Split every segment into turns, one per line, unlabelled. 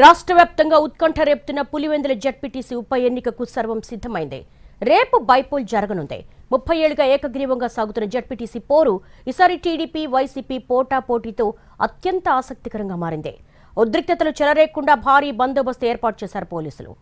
రాష్ట్ర వ్యాప్తంగా ఉత్కంఠ రేపుతున్న పులివెందుల జడ్పీటీసీ ఉప ఎన్నికకు సర్వం సిద్ధమైంది. రేపు బైపోల్ జరగనుంది. 30 ఏళ్లుగా ఏకగ్రీవంగా సాగుతున్న జడ్పీటీసీ పోరు ఈసారి టీడీపీ వైసీపీ పోటాపోటీతో అత్యంత ఆసక్తికరంగా మారింది. ఉద్రిక్తతలు చెలరేగకుండా భారీ బందోబస్తు ఏర్పాటు చేశారు పోలీసులు.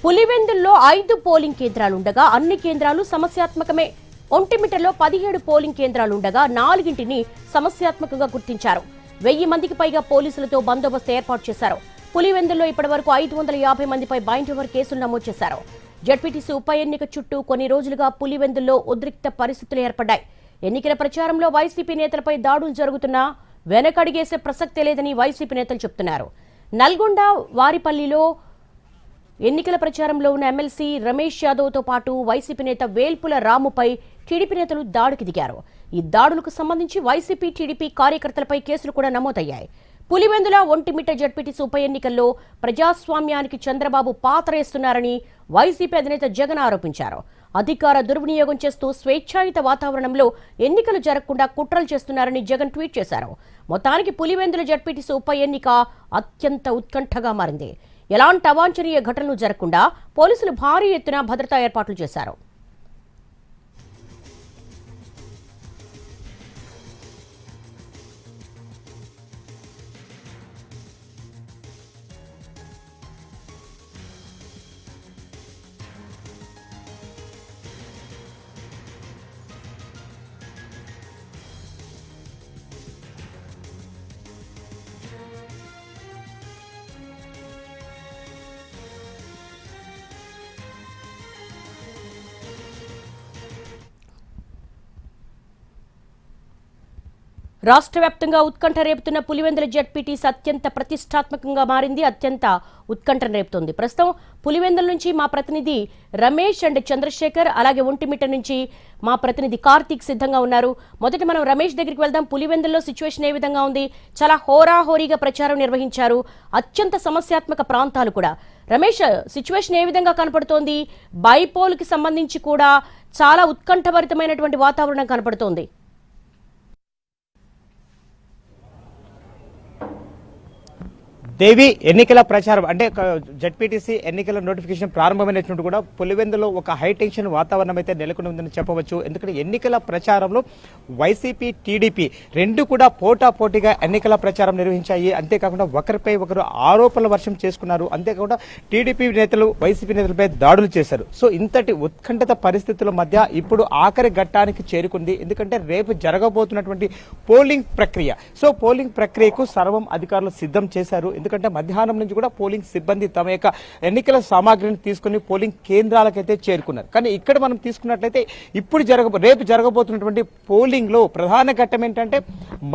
పులివెందుల్లో 5 పోలింగ్ కేంద్రాలుండగా అన్ని కేంద్రాలు సమస్యాత్మకమే. ఒంటిమిట్టలో 17 పోలింగ్ కేంద్రాలుండగా 4ంటిని సమస్యాత్మకంగా గుర్తించారు. 1000 మందికి పైగా పోలీసులతో బందోబస్తు ఏర్పాటు చేశారు. పులివెందుల్లో ఇప్పటివరకు 550 మందిపై బైండ్ ఓవర్ కేసులు నమోదు చేశారు. జడ్పీటీసీ ఉప ఎన్నిక చుట్టూ కొన్ని రోజులుగా పులివెందుల్లో ఉద్రిక్త పరిస్థితులు ఏర్పడ్డాయి. ఎన్నికల ప్రచారంలో వైసీపీ నేతలపై దాడులు జరుగుతున్నా వెనకడిగేసే ప్రసక్తే లేదని వైసీపీ నేతలు చెబుతున్నారు. నల్గొండ వారిపల్లిలో ఎన్నికల ప్రచారంలో ఉన్న ఎమ్మెల్సీ రమేష్ యాదవ్తో పాటు వైసీపీ నేత వేల్పుల రాముపై టీడీపీ నేతలు దాడికి దిగారు. ఈ దాడులకు సంబంధించి వైసీపీ టీడీపీ కార్యకర్తలపై కేసులు కూడా నమోదయ్యాయి. పులివెందుల ఒంటిమిట్ట జడ్పీటీసీ ఉప ఎన్నికల్లో ప్రజాస్వామ్యానికి చంద్రబాబు పాతరేస్తున్నారని వైసీపీ అధినేత జగన్ ఆరోపించారు. అధికార దుర్వినియోగం చేస్తూ స్వేచ్ఛాయుత వాతావరణంలో ఎన్నికలు జరగకుండా కుట్రలు చేస్తున్నారని జగన్ ట్వీట్ చేశారు. మొత్తానికి పులివెందుల జడ్పీటీసీ ఉప ఎన్నిక అత్యంత ఉత్కంఠగా మారింది. ఎలాంటి అవాంఛనీయ ఘటనలు జరగకుండా పోలీసులు భారీ ఎత్తున భద్రతా ఏర్పాట్లు చేశారు. రాష్ట్ర వ్యాప్తంగా ఉత్కంఠ రేపుతున్న పులివెందుల జడ్పీటీసీ అత్యంత ప్రతిష్టాత్మకంగా మారింది. అత్యంత ఉత్కంఠ రేపుతోంది. ప్రస్తుతం పులివెందుల నుంచి మా ప్రతినిధి రమేష్ అండ్ చంద్రశేఖర్, అలాగే ఒంటిమిట్ట నుంచి మా ప్రతినిధి కార్తీక్ సిద్ధంగా ఉన్నారు. మొదట మనం రమేష్ దగ్గరికి వెళ్దాం. పులివెందుల్లో సిచ్యువేషన్ ఏ విధంగా ఉంది? చాలా హోరాహోరీగా ప్రచారం నిర్వహించారు. అత్యంత సమస్యాత్మక ప్రాంతాలు కూడా. రమేష్, సిచ్యువేషన్ ఏ విధంగా కనపడుతోంది? బైపోల్ కి సంబంధించి కూడా చాలా ఉత్కంఠభరితమైనటువంటి వాతావరణం కనపడుతోంది.
దేవి, ఎన్నికల ప్రచారం అంటే జడ్పీటీసీ ఎన్నికల నోటిఫికేషన్ ప్రారంభమైనటువంటి కూడా పులివెందులో ఒక హై టెన్షన్ వాతావరణం అయితే నెలకొని ఉందని చెప్పవచ్చు. ఎందుకంటే ఎన్నికల ప్రచారంలో వైసీపీ టీడీపీ రెండు కూడా పోటాపోటీగా ఎన్నికల ప్రచారం నిర్వహించాయి. అంతేకాకుండా ఒకరిపై ఒకరు ఆరోపణల వర్షం చేసుకున్నారు. అంతేకాకుండా టీడీపీ నేతలు వైసీపీ నేతలపై దాడులు చేశారు. సో ఇంతటి ఉత్కంఠత పరిస్థితుల మధ్య ఇప్పుడు ఆఖరి ఘట్టానికి చేరుకుంది. ఎందుకంటే రేపు జరగబోతున్నటువంటి పోలింగ్ ప్రక్రియ. సో పోలింగ్ ప్రక్రియకు సర్వం అధికారులు సిద్ధం చేశారు. ఎందుకంటే మధ్యాహ్నం నుంచి కూడా పోలింగ్ సిబ్బంది తమ యొక్క ఎన్నికల సామాగ్రిని తీసుకుని పోలింగ్ కేంద్రాలకైతే చేరుకున్నారు. కానీ ఇక్కడ మనం తీసుకున్నట్లయితే రేపు జరగబోతున్నటువంటి పోలింగ్ లో ప్రధాన ఘట్టం ఏంటంటే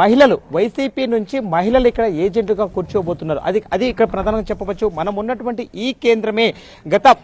మహిళలు, వైసీపీ నుంచి మహిళలు ఇక్కడ ఏజెంట్లుగా కూర్చోబోతున్నారు. అది ఇక్కడ ప్రధానంగా చెప్పవచ్చు. మనం ఉన్నటువంటి ఈ కేంద్రమే గత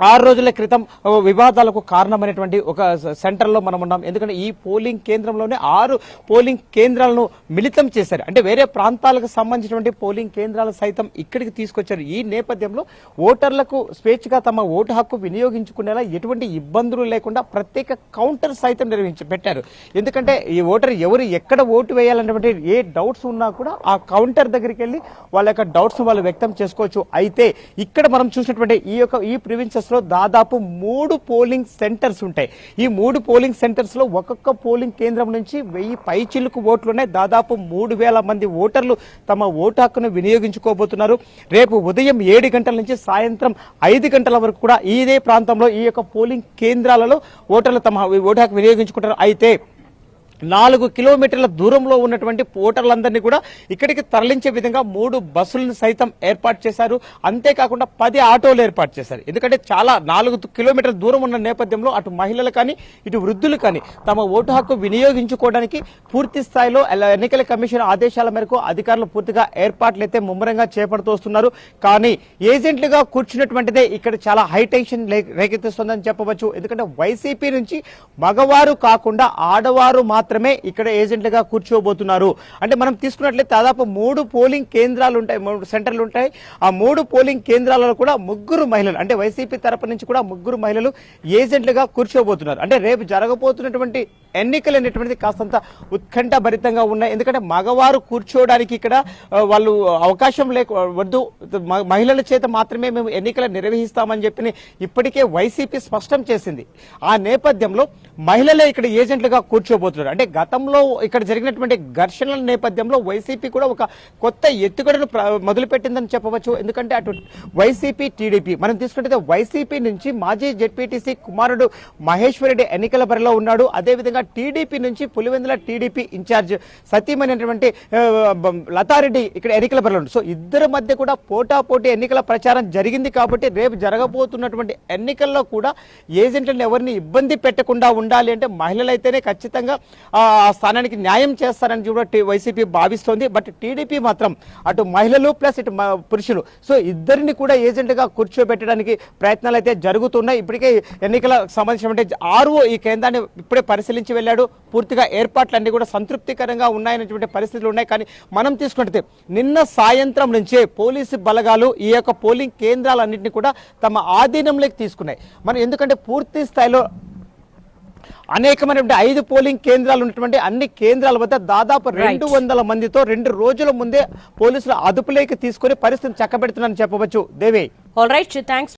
6 రోజుల క్రితం వివాదాలకు కారణమైనటువంటి ఒక సెంటర్లో మనం ఉన్నాం. ఎందుకంటే ఈ పోలింగ్ కేంద్రంలోనే 6 పోలింగ్ కేంద్రాలను మిళితం చేశారు. అంటే వేరే ప్రాంతాలకు సంబంధించినటువంటి పోలింగ్ కేంద్రాలు సైతం ఇక్కడికి తీసుకొచ్చారు. ఈ నేపథ్యంలో ఓటర్లకు స్వేచ్ఛగా తమ ఓటు హక్కు వినియోగించుకునేలా ఎటువంటి ఇబ్బందులు లేకుండా ప్రత్యేక కౌంటర్ సైతం పెట్టారు. ఎందుకంటే ఈ ఓటర్ ఎవరు ఎక్కడ ఓటు వేయాలన్నటువంటి ఏ డౌట్స్ ఉన్నా కూడా ఆ కౌంటర్ దగ్గరికి వెళ్ళి వాళ్ళ యొక్క డౌట్స్ వాళ్ళు వ్యక్తం చేసుకోవచ్చు. అయితే ఇక్కడ మనం చూసినటువంటి ఈ ప్రివిన్సెస్ లో దాదాపు 3 పోలింగ్ సెంటర్స్ ఉంటాయి. ఈ 3 పోలింగ్ సెంటర్స్ లో ఒక్కొక్క పోలింగ్ కేంద్రం నుంచి 1000 పైచిలుకు ఓట్లున్నాయి. దాదాపు 3000 మంది ఓటర్లు తమ ఓటు హక్కును వినియోగించుకోబోతున్నారు. రేపు ఉదయం 7 గంటల నుంచి సాయంత్రం 5 గంటల వరకు కూడా ఇదే ప్రాంతంలో ఈ యొక్క పోలింగ్ కేంద్రాలలో ఓటర్లు తమ ఓటు హక్కు వినియోగించుకుంటారు. అయితే 4 కిలోమీటర్ల దూరంలో ఉన్నటువంటి ఓటర్లందరినీ కూడా ఇక్కడికి తరలించే విధంగా 3 బస్సులను సైతం ఏర్పాటు చేశారు. అంతేకాకుండా 10 ఆటోలు ఏర్పాటు చేశారు. ఎందుకంటే చాలా 4 కిలోమీటర్ల దూరం ఉన్న నేపథ్యంలో అటు మహిళలు కానీ ఇటు వృద్ధులు కానీ తమ ఓటు హక్కు వినియోగించుకోవడానికి పూర్తి స్థాయిలో ఎన్నికల కమిషన్ ఆదేశాల మేరకు అధికారులు పూర్తిగా ఏర్పాట్లు అయితే ముమ్మరంగా చేపడుతూ వస్తున్నారు. కానీ ఏజెంట్లుగా కూర్చున్నటువంటిదే ఇక్కడ చాలా హై టెన్షన్ రేకెత్తిస్తుందని చెప్పవచ్చు. ఎందుకంటే వైసీపీ నుంచి మగవారు కాకుండా ఆడవారు మాత్రమే ఇక్కడ ఏజెంట్లుగా కూర్చోబోతున్నారు. అంటే మనం తీసుకున్నట్లయితే దాదాపు 3 పోలింగ్ కేంద్రాలు ఉంటాయి, 3 సెంటర్లు ఉంటాయి. ఆ 3 పోలింగ్ కేంద్రాలలో కూడా 3 మహిళలు, అంటే వైసీపీ తరపు నుంచి కూడా 3 మహిళలు ఏజెంట్లుగా కూర్చోబోతున్నారు. అంటే రేపు జరగబోతున్నటువంటి ఎన్నికలు అనేటువంటిది కాస్తంత ఉత్కంఠ భరితంగా ఉన్నాయి. ఎందుకంటే మగవారు కూర్చోవడానికి ఇక్కడ వాళ్ళు అవకాశం వద్దు, మహిళల చేత మాత్రమే మేము ఎన్నికలు నిర్వహిస్తామని చెప్పి ఇప్పటికే వైసీపీ స్పష్టం చేసింది. ఆ నేపథ్యంలో మహిళలే ఇక్కడ ఏజెంట్లుగా కూర్చోబోతున్నారు. అంటే గతంలో ఇక్కడ జరిగినటువంటి ఘర్షణల నేపథ్యంలో వైసీపీ కూడా ఒక కొత్త ఎత్తుగడను మొదలుపెట్టిందని చెప్పవచ్చు. ఎందుకంటే అటు వైసీపీ టీడీపీ మనం తీసుకుంటే వైసీపీ నుంచి మాజీ జెడ్పీటీసీ కుమారుడు మహేశ్వర్ రెడ్డి ఎన్నికల బరిలో ఉన్నాడు. అదేవిధంగా టీడీపీ నుంచి పులివెందుల టీడీపీ ఇన్ఛార్జ్ సతీమణి లతారెడ్డి ఇక్కడ ఎన్నికల బరిలో ఉంది. సో ఇద్దరి మధ్య కూడా పోటాపోటీ ఎన్నికల ప్రచారం జరిగింది. కాబట్టి రేపు జరగబోతున్నటువంటి ఎన్నికల్లో కూడా ఏజెంట్లను ఎవరిని ఇబ్బంది పెట్టకుండా ఉండాలి అంటే మహిళలైతేనే ఖచ్చితంగా ఆ స్థానానికి న్యాయం చేస్తారని కూడా వైసీపీ భావిస్తోంది. బట్ టీడీపీ మాత్రం అటు మహిళలు ప్లస్ ఇటు పురుషులు, సో ఇద్దరిని కూడా ఏజెంట్గా కూర్చోబెట్టడానికి ప్రయత్నాలు అయితే జరుగుతున్నాయి. ఇప్పటికే ఎన్నికల సంబంధించిన ఆర్ఓ ఈ కేంద్రాన్ని ఇప్పుడే పరిశీలించి వెళ్ళాడు. పూర్తిగా ఏర్పాట్లన్నీ కూడా సంతృప్తికరంగా ఉన్నాయనేటువంటి పరిస్థితులు ఉన్నాయి. కానీ మనం తీసుకుంటే నిన్న సాయంత్రం నుంచే పోలీసు బలగాలు ఈ యొక్క పోలింగ్ కేంద్రాలన్నింటినీ కూడా తమ ఆధీనంలోకి తీసుకున్నాయి. మనం ఎందుకంటే పూర్తి స్థాయిలో అనేకమైనటువంటి 5 పోలింగ్ కేంద్రాలు ఉన్నటువంటి అన్ని కేంద్రాల వద్ద దాదాపు 200 మందితో 2 రోజుల ముందే పోలీసులు అదుపులోకి తీసుకుని పరిస్థితిని చక్కబెడుతున్నారని చెప్పవచ్చు. దేవి.
All right, thanks.